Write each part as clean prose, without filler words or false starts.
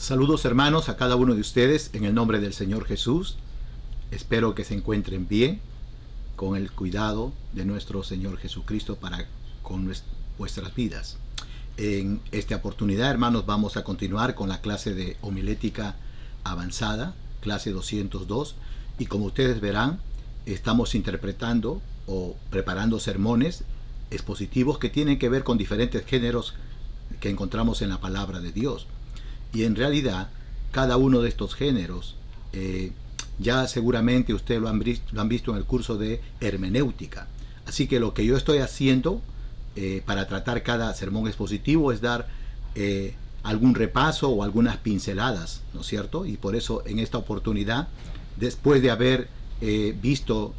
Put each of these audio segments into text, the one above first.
Saludos hermanos a cada uno de ustedes en el nombre del Señor Jesús. Espero que se encuentren bien con el cuidado de nuestro Señor Jesucristo para con vuestras vidas. En esta oportunidad, hermanos, vamos a continuar con la clase de homilética avanzada, clase 202, y como ustedes verán, estamos interpretando o preparando sermones expositivos que tienen que ver con diferentes géneros que encontramos en la palabra de Dios. Y en realidad, cada uno de estos géneros, ya seguramente ustedes lo han visto en el curso de hermenéutica. Así que lo que yo estoy haciendo para tratar cada sermón expositivo es dar algún repaso o algunas pinceladas, ¿no es cierto? Y por eso en esta oportunidad, después de haber visto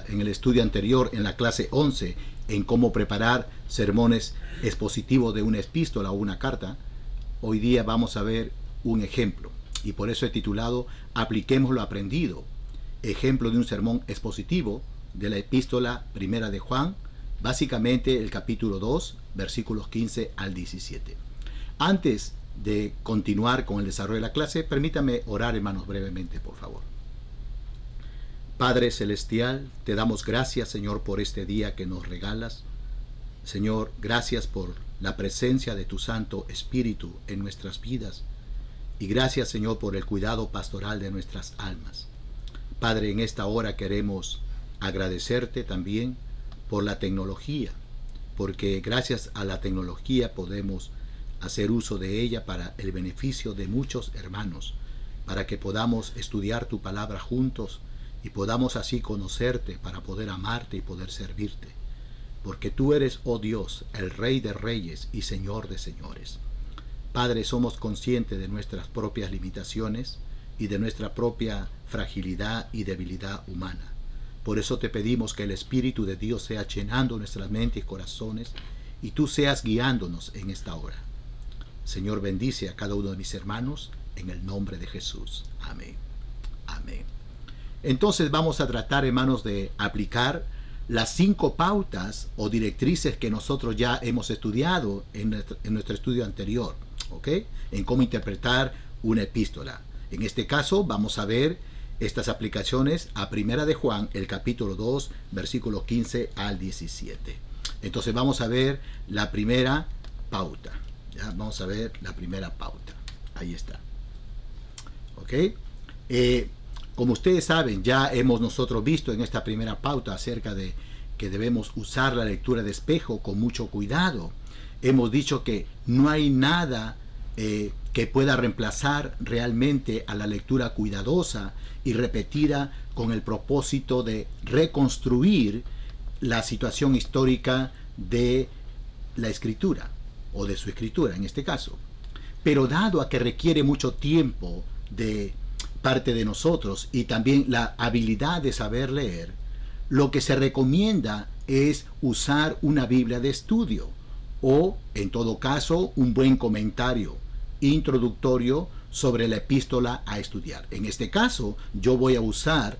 en el estudio anterior, en la clase 11, en cómo preparar sermones expositivos de una epístola o una carta, hoy día vamos a ver un ejemplo, y por eso he titulado Apliquemos lo aprendido, ejemplo de un sermón expositivo de la epístola primera de Juan, básicamente el capítulo 2, versículos 15 al 17. Antes de continuar con el desarrollo de la clase, permítame orar, hermanos, brevemente, por favor. Padre Celestial, te damos gracias, Señor, por este día que nos regalas. Señor, gracias por la presencia de tu Santo Espíritu en nuestras vidas. Y gracias, Señor, por el cuidado pastoral de nuestras almas. Padre, en esta hora queremos agradecerte también por la tecnología, porque gracias a la tecnología podemos hacer uso de ella para el beneficio de muchos hermanos, para que podamos estudiar tu palabra juntos y podamos así conocerte para poder amarte y poder servirte. Porque tú eres, oh Dios, el Rey de Reyes y Señor de Señores. Padre, somos conscientes de nuestras propias limitaciones y de nuestra propia fragilidad y debilidad humana. Por eso te pedimos que el Espíritu de Dios sea llenando nuestras mentes y corazones y tú seas guiándonos en esta hora. Señor, bendice a cada uno de mis hermanos en el nombre de Jesús. Amén. Amén. Entonces vamos a tratar, hermanos, de aplicar las 5 pautas o directrices que nosotros ya hemos estudiado en nuestro estudio anterior, ¿ok? En cómo interpretar una epístola. En este caso vamos a ver estas aplicaciones a Primera de Juan, el capítulo 2, versículos 15 al 17. Entonces vamos a ver la primera pauta. ¿Ya? Vamos a ver la primera pauta. Ahí está. ¿Ok? Como ustedes saben, ya hemos nosotros visto en esta primera pauta acerca de que debemos usar la lectura de espejo con mucho cuidado. Hemos dicho que no hay nada que pueda reemplazar realmente a la lectura cuidadosa y repetida con el propósito de reconstruir la situación histórica de la escritura, o de su escritura en este caso. Pero dado a que requiere mucho tiempo de parte de nosotros y también la habilidad de saber leer, lo que se recomienda es usar una Biblia de estudio o, en todo caso, un buen comentario introductorio sobre la epístola a estudiar. En este caso, yo voy a usar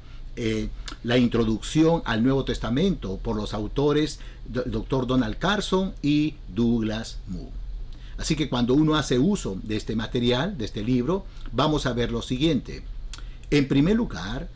la introducción al Nuevo Testamento por los autores Dr. Donald Carson y Douglas Moo. Así que cuando uno hace uso de este material, de este libro, vamos a ver lo siguiente. En primer lugar,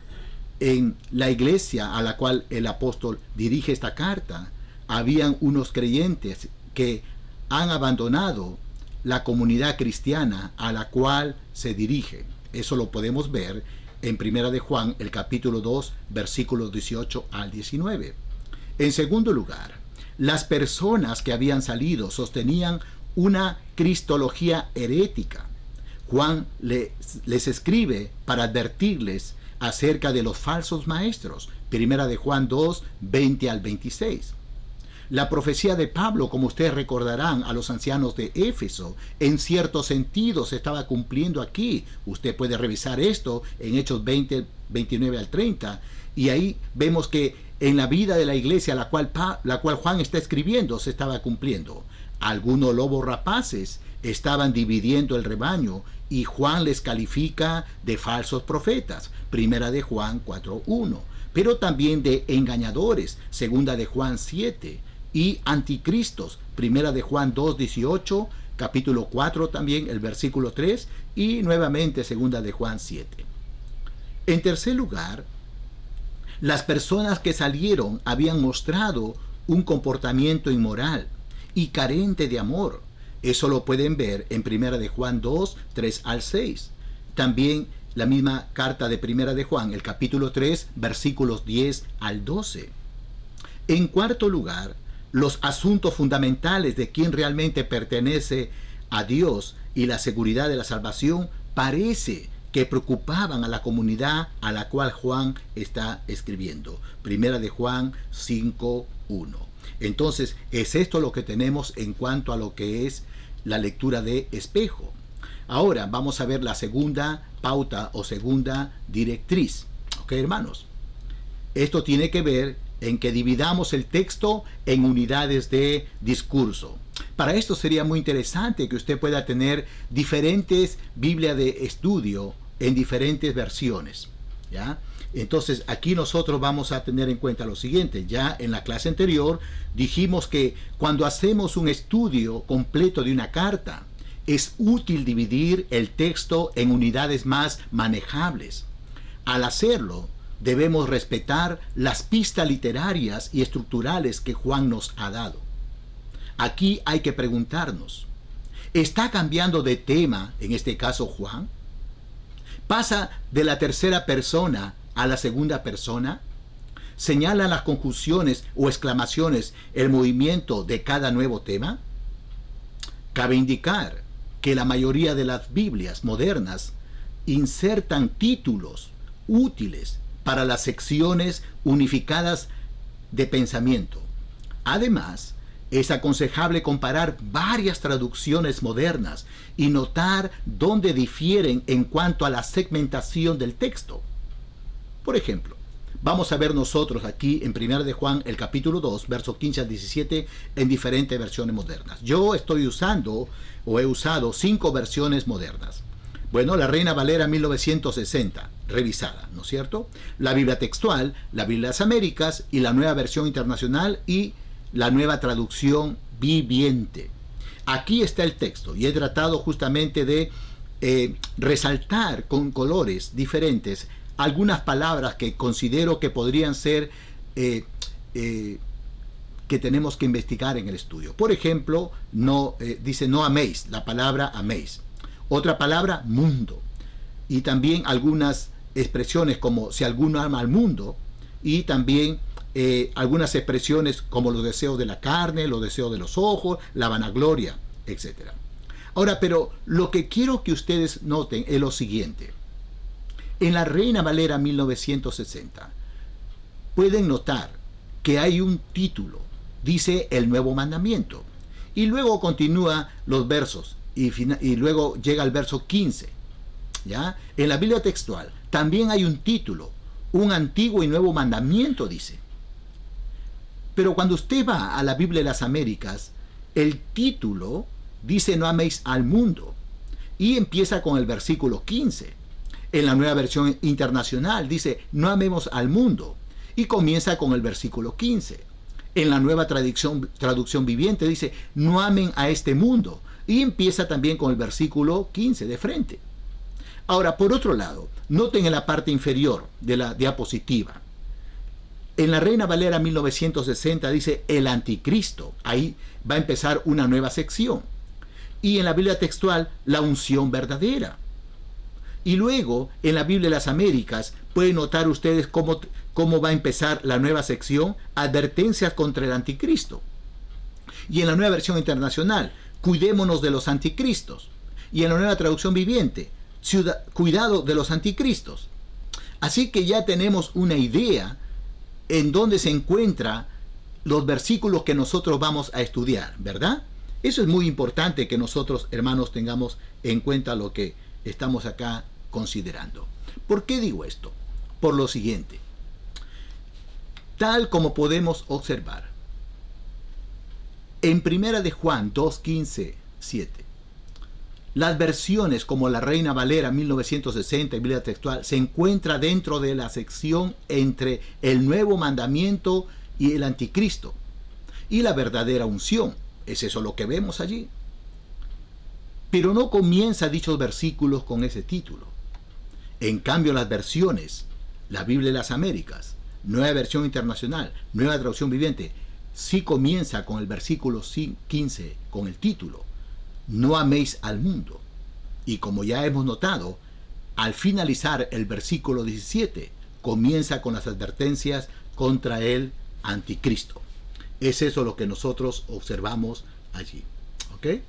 en la iglesia a la cual el apóstol dirige esta carta, habían unos creyentes que han abandonado la comunidad cristiana a la cual se dirige. Eso lo podemos ver en Primera de Juan, el capítulo 2, versículos 18 al 19. En segundo lugar, las personas que habían salido sostenían una cristología herética. Juan les escribe para advertirles acerca de los falsos maestros. Primera de Juan 2, 20 al 26. La profecía de Pablo, como ustedes recordarán, a los ancianos de Éfeso, en cierto sentido se estaba cumpliendo aquí. Usted puede revisar esto en Hechos 20, 29 al 30, y ahí vemos que en la vida de la iglesia la cual Juan está escribiendo se estaba cumpliendo. Algunos lobos rapaces estaban dividiendo el rebaño y Juan les califica de falsos profetas, Primera de Juan 4.1, pero también de engañadores, Segunda de Juan 7, y anticristos. Primera de Juan 2:18, capítulo 4 también, el versículo 3, y nuevamente segunda de Juan 7. En tercer lugar, las personas que salieron habían mostrado un comportamiento inmoral y carente de amor. Eso lo pueden ver en Primera de Juan 2, 3 al 6. También la misma carta de Primera de Juan, el capítulo 3, versículos 10 al 12. En cuarto lugar, los asuntos fundamentales de quién realmente pertenece a Dios y la seguridad de la salvación parece que preocupaban a la comunidad a la cual Juan está escribiendo. Primera de Juan 5:1. Entonces, es esto lo que tenemos en cuanto a lo que es la lectura de espejo. Ahora vamos a ver la segunda pauta o segunda directriz. ¿Ok, hermanos? Esto tiene que ver en que dividamos el texto en unidades de discurso. Para esto sería muy interesante que usted pueda tener diferentes Biblias de estudio en diferentes versiones, ¿ya? Entonces aquí nosotros vamos a tener en cuenta lo siguiente. Ya en la clase anterior dijimos que cuando hacemos un estudio completo de una carta, es útil dividir el texto en unidades más manejables. Al hacerlo, debemos respetar las pistas literarias y estructurales que Juan nos ha dado. Aquí hay que preguntarnos, ¿está cambiando de tema, en este caso Juan? ¿Pasa de la tercera persona a la segunda persona? ¿Señalan las conjunciones o exclamaciones el movimiento de cada nuevo tema? Cabe indicar que la mayoría de las Biblias modernas insertan títulos útiles para las secciones unificadas de pensamiento. Además, es aconsejable comparar varias traducciones modernas y notar dónde difieren en cuanto a la segmentación del texto. Por ejemplo, vamos a ver nosotros aquí en 1 de Juan, el capítulo 2, versos 15 al 17, en diferentes versiones modernas. Yo estoy usando o he usado 5 versiones modernas. Bueno, la Reina Valera 1960, revisada, ¿no es cierto? La Biblia textual, la Biblia de las Américas y la Nueva Versión Internacional y la Nueva Traducción Viviente. Aquí está el texto y he tratado justamente de resaltar con colores diferentes algunas palabras que considero que podrían ser que tenemos que investigar en el estudio. Por ejemplo, dice no améis, la palabra améis. Otra palabra, mundo. Y también algunas expresiones como si alguno ama al mundo. Y también algunas expresiones como los deseos de la carne, los deseos de los ojos, la vanagloria, etc. Ahora, pero lo que quiero que ustedes noten es lo siguiente. En la Reina Valera 1960 pueden notar que hay un título, dice el nuevo mandamiento. Y luego continúa los versos. Y luego llega al verso 15. ¿Ya? En la Biblia textual también hay un título, un antiguo y nuevo mandamiento, dice. Pero cuando usted va a la Biblia de las Américas, el título dice no améis al mundo. Y empieza con el versículo 15. En la Nueva Versión Internacional dice no amemos al mundo. Y comienza con el versículo 15. En la Nueva Traducción Viviente dice no amen a este mundo. Y empieza también con el versículo 15 de frente. Ahora, por otro lado, noten en la parte inferior de la diapositiva. En la Reina Valera 1960 dice el anticristo. Ahí va a empezar una nueva sección. Y en la Biblia textual, la unción verdadera. Y luego, en la Biblia de las Américas, pueden notar ustedes cómo va a empezar la nueva sección, advertencias contra el anticristo. Y en la Nueva Versión Internacional, cuidémonos de los anticristos. Y en la Nueva Traducción Viviente, cuidado de los anticristos. Así que ya tenemos una idea en dónde se encuentran los versículos que nosotros vamos a estudiar, ¿verdad? Eso es muy importante que nosotros, hermanos, tengamos en cuenta lo que estamos acá considerando. ¿Por qué digo esto? Por lo siguiente. Tal como podemos observar, en 1 de Juan 2:15, 7, las versiones como la Reina Valera 1960 y Biblia textual se encuentra dentro de la sección entre el nuevo mandamiento y el anticristo. y la verdadera unción. Es eso lo que vemos allí. Pero no comienza dichos versículos con ese título. En cambio, las versiones, la Biblia de las Américas, Nueva Versión Internacional, Nueva Traducción Viviente, sí comienza con el versículo 15, con el título, No améis al mundo. Y como ya hemos notado, al finalizar el versículo 17, comienza con las advertencias contra el anticristo. Es eso lo que nosotros observamos allí. ¿Ok?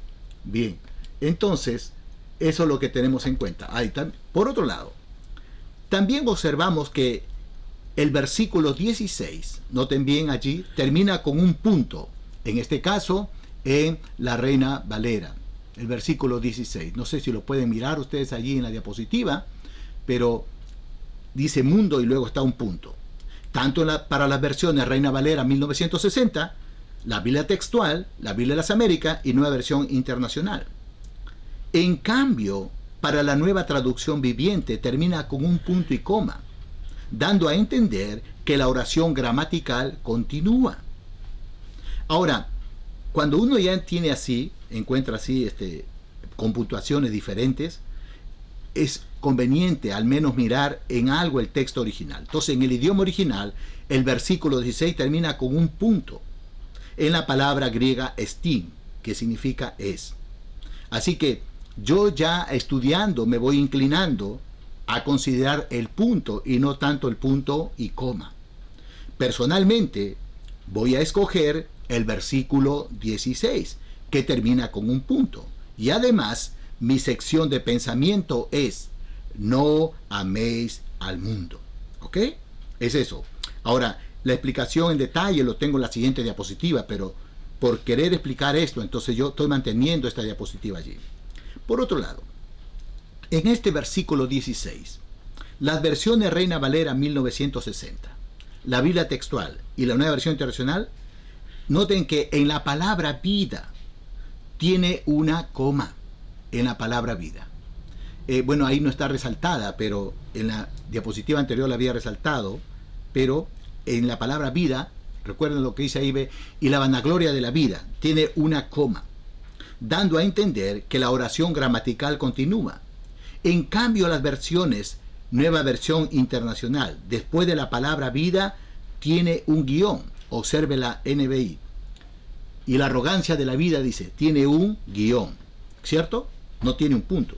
Bien, entonces, eso es lo que tenemos en cuenta. Por otro lado, también observamos que el versículo 16, noten bien allí, termina con un punto. En este caso, en la Reina Valera. El versículo 16. No sé si lo pueden mirar ustedes allí en la diapositiva, pero dice mundo y luego está un punto. Tanto para las versiones Reina Valera 1960, la Biblia textual, la Biblia de las Américas y Nueva Versión Internacional. En cambio, para la Nueva Traducción Viviente termina con un punto y coma, dando a entender que la oración gramatical continúa. Ahora, cuando uno ya tiene así, encuentra así con puntuaciones diferentes, es conveniente al menos mirar en algo el texto original. Entonces, en el idioma original, el versículo 16 termina con un punto, en la palabra griega estin, que significa es. Así que yo ya estudiando me voy inclinando a considerar el punto y no tanto el punto y coma. Personalmente, voy a escoger el versículo 16, que termina con un punto. Y además, mi sección de pensamiento es, no améis al mundo. ¿Ok? Es eso. Ahora, la explicación en detalle lo tengo en la siguiente diapositiva, pero por querer explicar esto, entonces yo estoy manteniendo esta diapositiva allí. Por otro lado, en este versículo 16, las versiones Reina Valera 1960, la Biblia textual y la Nueva Versión Internacional, noten que en la palabra vida tiene una coma, en la palabra vida. Bueno, ahí no está resaltada, pero en la diapositiva anterior la había resaltado, pero en la palabra vida, recuerden lo que dice ahí, y la vanagloria de la vida, tiene una coma, dando a entender que la oración gramatical continúa. En cambio, las versiones Nueva Versión Internacional, después de la palabra vida, tiene un guión. Observe la NBI. Y la arrogancia de la vida, dice, tiene un guión, ¿cierto? No tiene un punto,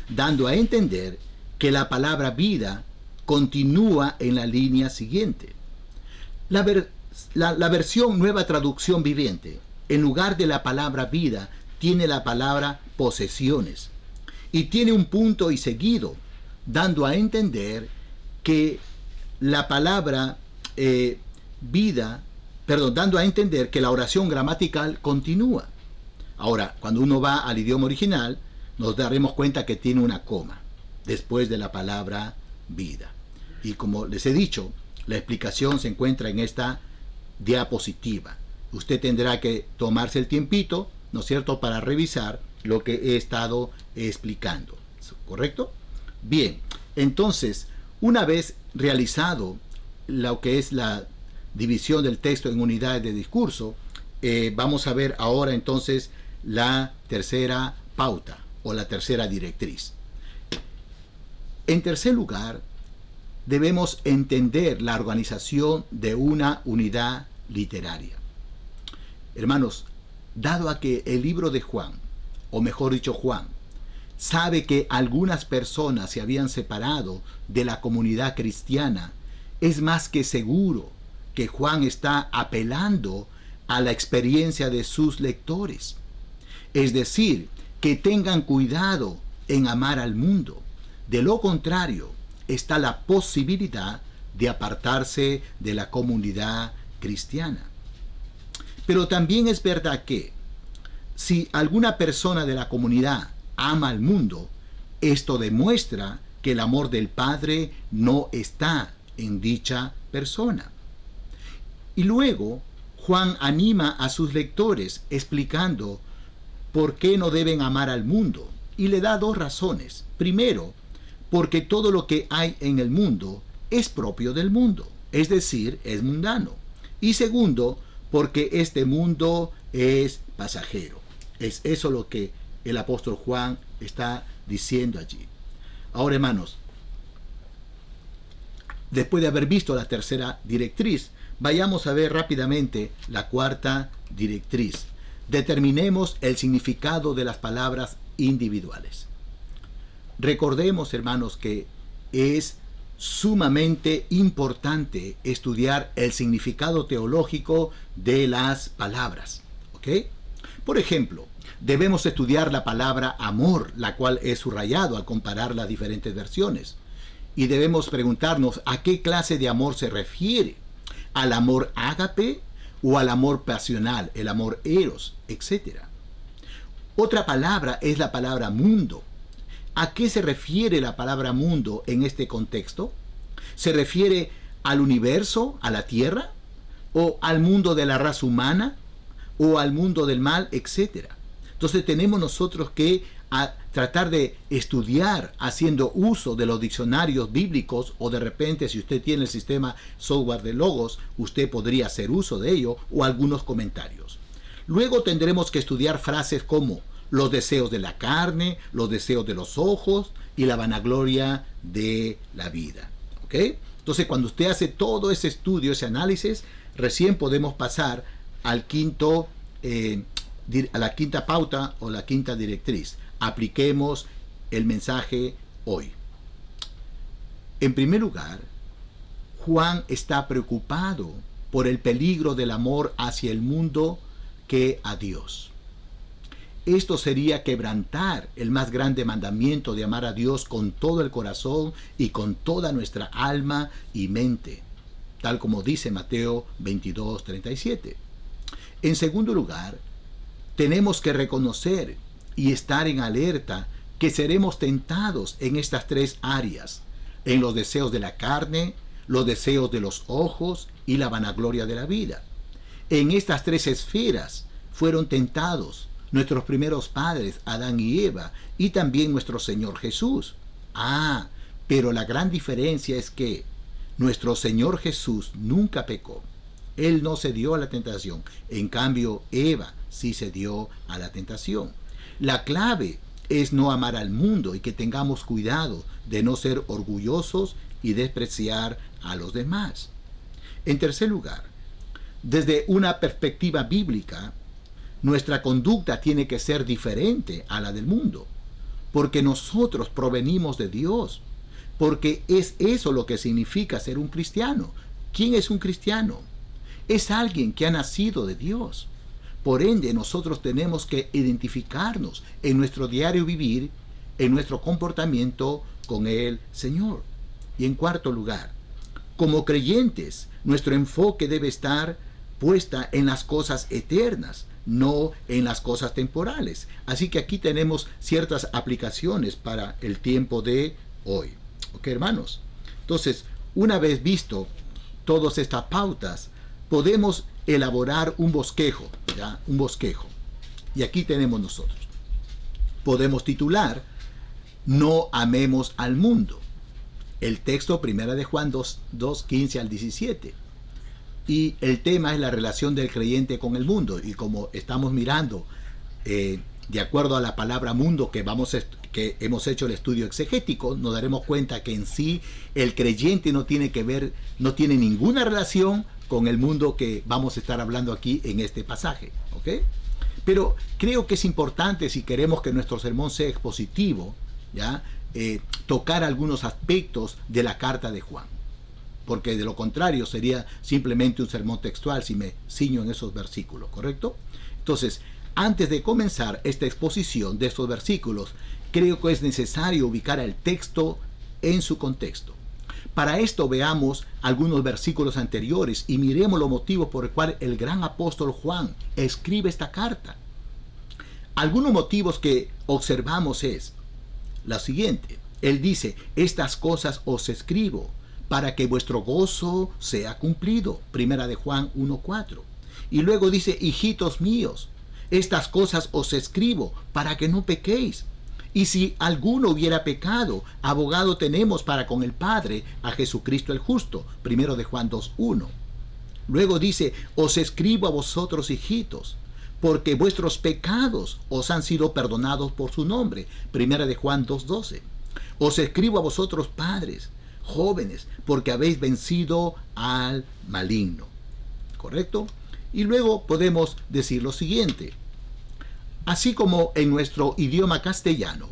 dando a entender que la palabra vida continúa en la línea siguiente. La versión Nueva Traducción Viviente, en lugar de la palabra vida, tiene la palabra posesiones y tiene un punto y seguido, dando a entender que la palabra dando a entender que la oración gramatical continúa. Ahora, cuando uno va al idioma original, nos daremos cuenta que tiene una coma después de la palabra vida. Y como les he dicho, la explicación se encuentra en esta diapositiva. Usted tendrá que tomarse el tiempito, ¿no es cierto?, para revisar lo que he estado explicando. ¿Correcto? Bien, entonces, una vez realizado lo que es la división del texto en unidades de discurso, vamos a ver ahora entonces la tercera pauta o la tercera directriz. En tercer lugar, debemos entender la organización de una unidad literaria. Hermanos, dado a que el libro de Juan, o mejor dicho Juan, sabe que algunas personas se habían separado de la comunidad cristiana, es más que seguro que Juan está apelando a la experiencia de sus lectores. Es decir, que tengan cuidado en amar al mundo. De lo contrario, está la posibilidad de apartarse de la comunidad cristiana. Pero también es verdad que si alguna persona de la comunidad ama al mundo, esto demuestra que el amor del Padre no está en dicha persona. Y luego, Juan anima a sus lectores explicando por qué no deben amar al mundo, y le da dos razones. Primero, porque todo lo que hay en el mundo es propio del mundo, es decir, es mundano. Y segundo, porque este mundo es pasajero. Es eso lo que el apóstol Juan está diciendo allí. Ahora, hermanos, después de haber visto la tercera directriz, vayamos a ver rápidamente la cuarta directriz. Determinemos el significado de las palabras individuales. Recordemos, hermanos, que es sumamente importante estudiar el significado teológico de las palabras. ¿Ok? Por ejemplo, debemos estudiar la palabra amor, la cual es subrayado al comparar las diferentes versiones. Y debemos preguntarnos a qué clase de amor se refiere. ¿Al amor ágape o al amor pasional, el amor eros, etcétera? Otra palabra es la palabra mundo. ¿A qué se refiere la palabra mundo en este contexto? ¿Se refiere al universo, a la tierra? ¿O al mundo de la raza humana? ¿O al mundo del mal, etcétera? Entonces tenemos nosotros que tratar de estudiar haciendo uso de los diccionarios bíblicos, o de repente si usted tiene el sistema software de Logos, usted podría hacer uso de ello, o algunos comentarios. Luego tendremos que estudiar frases como los deseos de la carne, los deseos de los ojos y la vanagloria de la vida. ¿Ok? Entonces cuando usted hace todo ese estudio, ese análisis, recién podemos pasar al a la quinta pauta o la quinta directriz. Apliquemos el mensaje hoy. En primer lugar, Juan está preocupado por el peligro del amor hacia el mundo que a Dios. Esto sería quebrantar el más grande mandamiento de amar a Dios con todo el corazón y con toda nuestra alma y mente, tal como dice Mateo 22:37. En segundo lugar, tenemos que reconocer y estar en alerta que seremos tentados en estas tres áreas, en los deseos de la carne, los deseos de los ojos y la vanagloria de la vida. En estas tres esferas fueron tentados nuestros primeros padres, Adán y Eva, y también nuestro Señor Jesús. Pero la gran diferencia es que nuestro Señor Jesús nunca pecó. Él no se dio a la tentación. En cambio, Eva sí se dio a la tentación. La clave es no amar al mundo y que tengamos cuidado de no ser orgullosos y despreciar a los demás. En tercer lugar, desde una perspectiva bíblica, nuestra conducta tiene que ser diferente a la del mundo, porque nosotros provenimos de Dios, porque es eso lo que significa ser un cristiano. ¿Quién es un cristiano? Es alguien que ha nacido de Dios. Por ende, nosotros tenemos que identificarnos en nuestro diario vivir, en nuestro comportamiento con el Señor. Y en cuarto lugar, como creyentes, nuestro enfoque debe estar puesta en las cosas eternas, no en las cosas temporales. Así que aquí tenemos ciertas aplicaciones para el tiempo de hoy. ¿Ok, hermanos? Entonces, una vez visto todas estas pautas, podemos elaborar un bosquejo, ¿ya? Un bosquejo. Y aquí tenemos nosotros. Podemos titular No amemos al mundo. El texto 1 de Juan 2:15 al 17. Y el tema es la relación del creyente con el mundo. Y como estamos mirando, de acuerdo a la palabra mundo que hemos hecho el estudio exegético, nos daremos cuenta que en sí el creyente no tiene ninguna relación con el mundo que vamos a estar hablando aquí en este pasaje. ¿Ok? Pero creo que es importante, si queremos que nuestro sermón sea expositivo, ¿ya? Tocar algunos aspectos de la carta de Juan. Porque de lo contrario sería simplemente un sermón textual si me ciño en esos versículos, ¿correcto? Entonces, antes de comenzar esta exposición de estos versículos, creo que es necesario ubicar el texto en su contexto. Para esto veamos algunos versículos anteriores y miremos los motivos por el cual el gran apóstol Juan escribe esta carta. Algunos motivos que observamos es la siguiente. Él dice, estas cosas os escribo para que vuestro gozo sea cumplido. Primera de Juan 1:4. Y luego dice, hijitos míos, estas cosas os escribo para que no pequéis. Y si alguno hubiera pecado, abogado tenemos para con el Padre, a Jesucristo el justo. Primero de Juan 2:1. Luego dice, os escribo a vosotros, hijitos, porque vuestros pecados os han sido perdonados por su nombre. Primera de Juan 2:12. Os escribo a vosotros, padres, jóvenes, porque habéis vencido al maligno. ¿Correcto? Y luego podemos decir lo siguiente. Así como en nuestro idioma castellano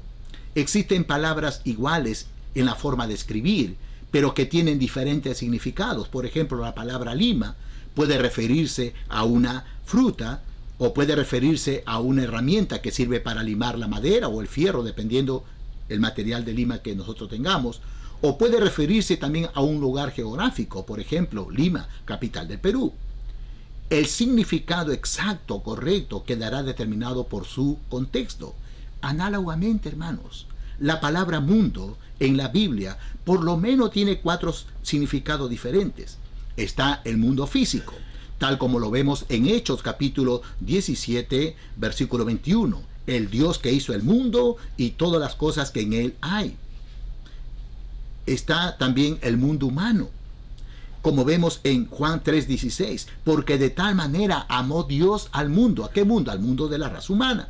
existen palabras iguales en la forma de escribir, pero que tienen diferentes significados. Por ejemplo, la palabra lima puede referirse a una fruta o puede referirse a una herramienta que sirve para limar la madera o el fierro, dependiendo el material de lima que nosotros tengamos. O puede referirse también a un lugar geográfico, por ejemplo, Lima, capital del Perú. El significado exacto, correcto, quedará determinado por su contexto. Análogamente, hermanos, la palabra mundo en la Biblia por lo menos tiene 4 significados diferentes. Está el mundo físico, tal como lo vemos en Hechos capítulo 17, versículo 21. El Dios que hizo el mundo y todas las cosas que en él hay. Está también el mundo humano, como vemos en Juan 3:16, porque de tal manera amó Dios al mundo. ¿A qué mundo? Al mundo de la raza humana.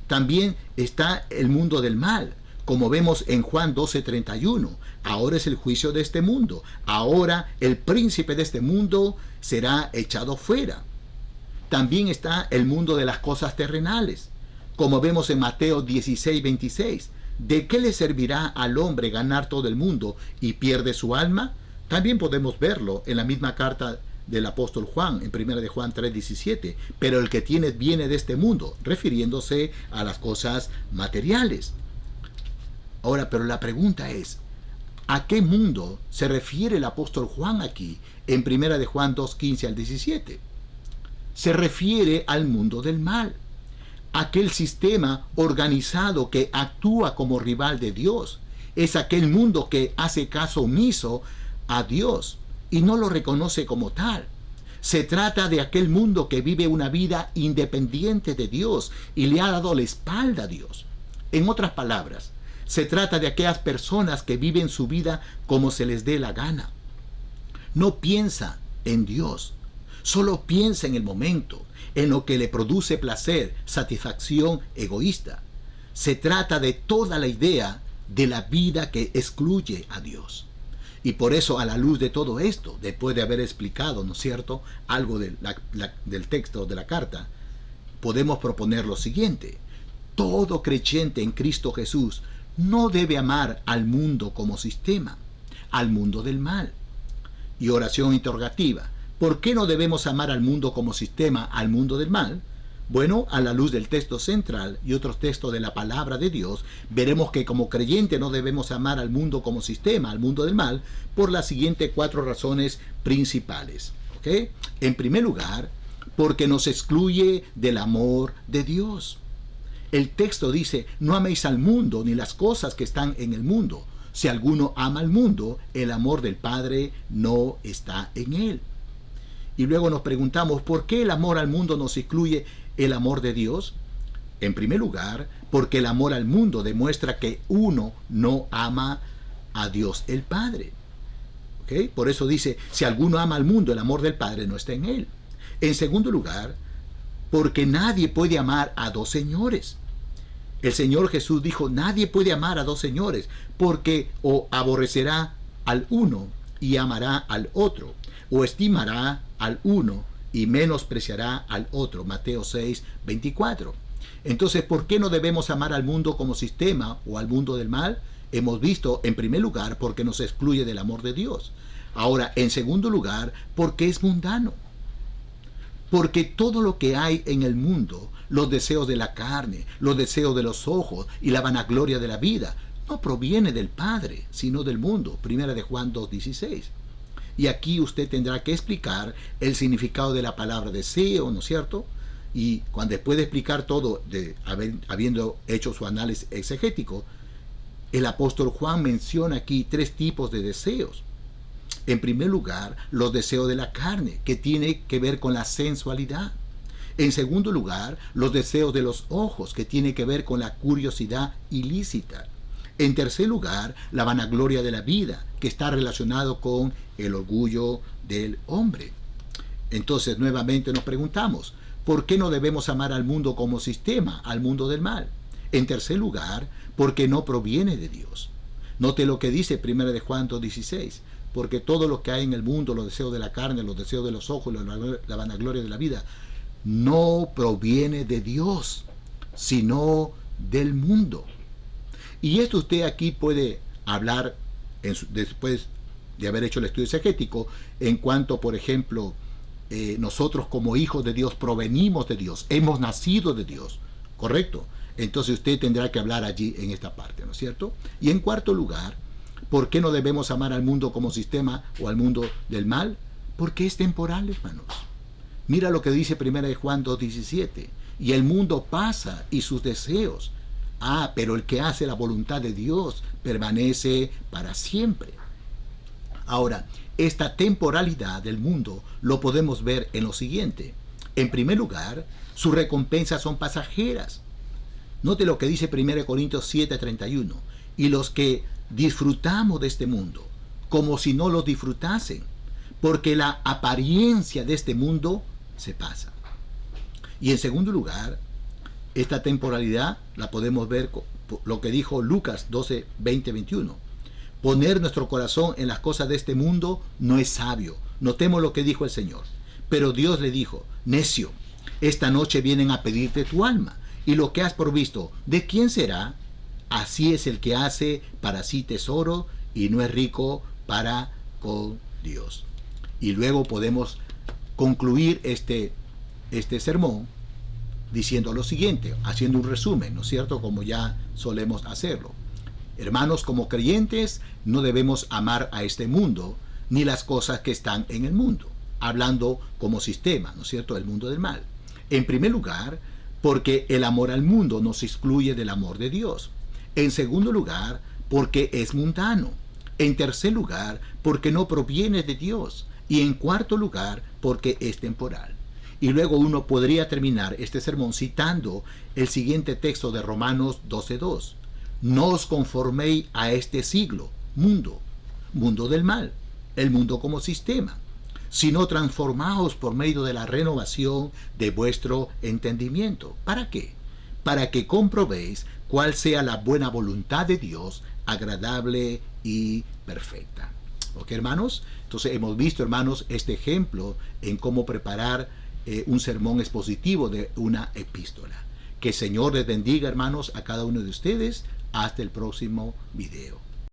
También está el mundo del mal, como vemos en Juan 12:31. Ahora es el juicio de este mundo. Ahora el príncipe de este mundo será echado fuera. También está el mundo de las cosas terrenales, como vemos en Mateo 16:26. ¿De qué le servirá al hombre ganar todo el mundo y pierde su alma? También podemos verlo en la misma carta del apóstol Juan, en 1 de Juan 3:17. Pero el que tiene viene de este mundo, refiriéndose a las cosas materiales. Ahora, pero la pregunta es, ¿a qué mundo se refiere el apóstol Juan aquí en 1 de Juan 2:15 al 17? Se refiere al mundo del mal, aquel sistema organizado que actúa como rival de Dios. Es aquel mundo que hace caso omiso a Dios y no lo reconoce como tal. Se trata de aquel mundo que vive una vida independiente de Dios y le ha dado la espalda a Dios. En otras palabras, se trata de aquellas personas que viven su vida como se les dé la gana. No piensa en Dios, solo piensa en el momento, en lo que le produce placer, satisfacción egoísta. Se trata de toda la idea de la vida que excluye a Dios. Y por eso, a la luz de todo esto, después de haber explicado, ¿no es cierto?, algo del texto de la carta, podemos proponer lo siguiente. Todo creyente en Cristo Jesús no debe amar al mundo como sistema, al mundo del mal. Y oración interrogativa. ¿Por qué no debemos amar al mundo como sistema, al mundo del mal? Bueno, a la luz del texto central y otros textos de la palabra de Dios, veremos que como creyente no debemos amar al mundo como sistema, al mundo del mal, por las siguientes 4 razones principales. ¿Okay? En primer lugar, porque nos excluye del amor de Dios. El texto dice, no améis al mundo ni las cosas que están en el mundo. Si alguno ama al mundo, el amor del Padre no está en él. Y luego nos preguntamos, ¿por qué el amor al mundo nos excluye el amor de Dios? En primer lugar, porque el amor al mundo demuestra que uno no ama a Dios el Padre. ¿Okay? Por eso dice, si alguno ama al mundo, el amor del Padre no está en él. En segundo lugar, porque nadie puede amar a 2 señores. El Señor Jesús dijo, nadie puede amar a 2 señores, porque o aborrecerá al uno y amará al otro, o estimará al uno y menospreciará al otro. Mateo 6:24. Entonces, ¿por qué no debemos amar al mundo como sistema o al mundo del mal? Hemos visto, en primer lugar, porque nos excluye del amor de Dios. Ahora, en segundo lugar, porque es mundano. Porque todo lo que hay en el mundo, los deseos de la carne, los deseos de los ojos y la vanagloria de la vida, no proviene del Padre, sino del mundo. Primera de Juan 2:16. Y aquí usted tendrá que explicar el significado de la palabra deseo, ¿no es cierto? Y cuando después de explicar todo, habiendo hecho su análisis exegético, el apóstol Juan menciona aquí 3 tipos de deseos. En primer lugar, los deseos de la carne, que tiene que ver con la sensualidad. En segundo lugar, los deseos de los ojos, que tiene que ver con la curiosidad ilícita. En tercer lugar, la vanagloria de la vida, que está relacionado con el orgullo del hombre. Entonces nuevamente nos preguntamos, ¿por qué no debemos amar al mundo como sistema, al mundo del mal? En tercer lugar, porque no proviene de Dios. Note lo que dice 1 de Juan 2:16, porque todo lo que hay en el mundo, los deseos de la carne, los deseos de los ojos, la vanagloria de la vida, no proviene de Dios, sino del mundo. Y esto usted aquí puede hablar después de haber hecho el estudio exegético en cuanto, por ejemplo, nosotros como hijos de Dios provenimos de Dios, hemos nacido de Dios, ¿correcto? Entonces usted tendrá que hablar allí en esta parte, ¿no es cierto? Y en cuarto lugar, ¿por qué no debemos amar al mundo como sistema o al mundo del mal? Porque es temporal, hermanos. Mira lo que dice 1 de Juan 2:17. Y el mundo pasa y sus deseos. Pero el que hace la voluntad de Dios permanece para siempre. Ahora, esta temporalidad del mundo lo podemos ver en lo siguiente. En primer lugar, sus recompensas son pasajeras. Note lo que dice 1 Corintios 7:31. Y los que disfrutamos de este mundo, como si no lo disfrutasen, porque la apariencia de este mundo se pasa. Y en segundo lugar, esta temporalidad la podemos ver lo que dijo Lucas 12:20-21. Poner nuestro corazón en las cosas de este mundo no es sabio. Notemos lo que dijo el Señor. Pero Dios le dijo, necio, esta noche vienen a pedirte tu alma, y lo que has provisto, ¿de quién será? Así es el que hace para sí tesoro y no es rico para con Dios. Y luego podemos concluir este sermón diciendo lo siguiente, haciendo un resumen, ¿no es cierto? Como ya solemos hacerlo. Hermanos, como creyentes, no debemos amar a este mundo, ni las cosas que están en el mundo, hablando como sistema, ¿no es cierto?, el mundo del mal. En primer lugar, porque el amor al mundo nos excluye del amor de Dios. En segundo lugar, porque es mundano. En tercer lugar, porque no proviene de Dios. Y en cuarto lugar, porque es temporal. Y luego uno podría terminar este sermón citando el siguiente texto de Romanos 12:2. No os conforméis a este siglo, mundo del mal, el mundo como sistema, sino transformaos por medio de la renovación de vuestro entendimiento. ¿Para qué? Para que comprobéis cuál sea la buena voluntad de Dios, agradable y perfecta. ¿Ok, hermanos? Entonces hemos visto, hermanos, este ejemplo en cómo preparar un sermón expositivo de una epístola. Que el Señor les bendiga, hermanos, a cada uno de ustedes. Hasta el próximo video.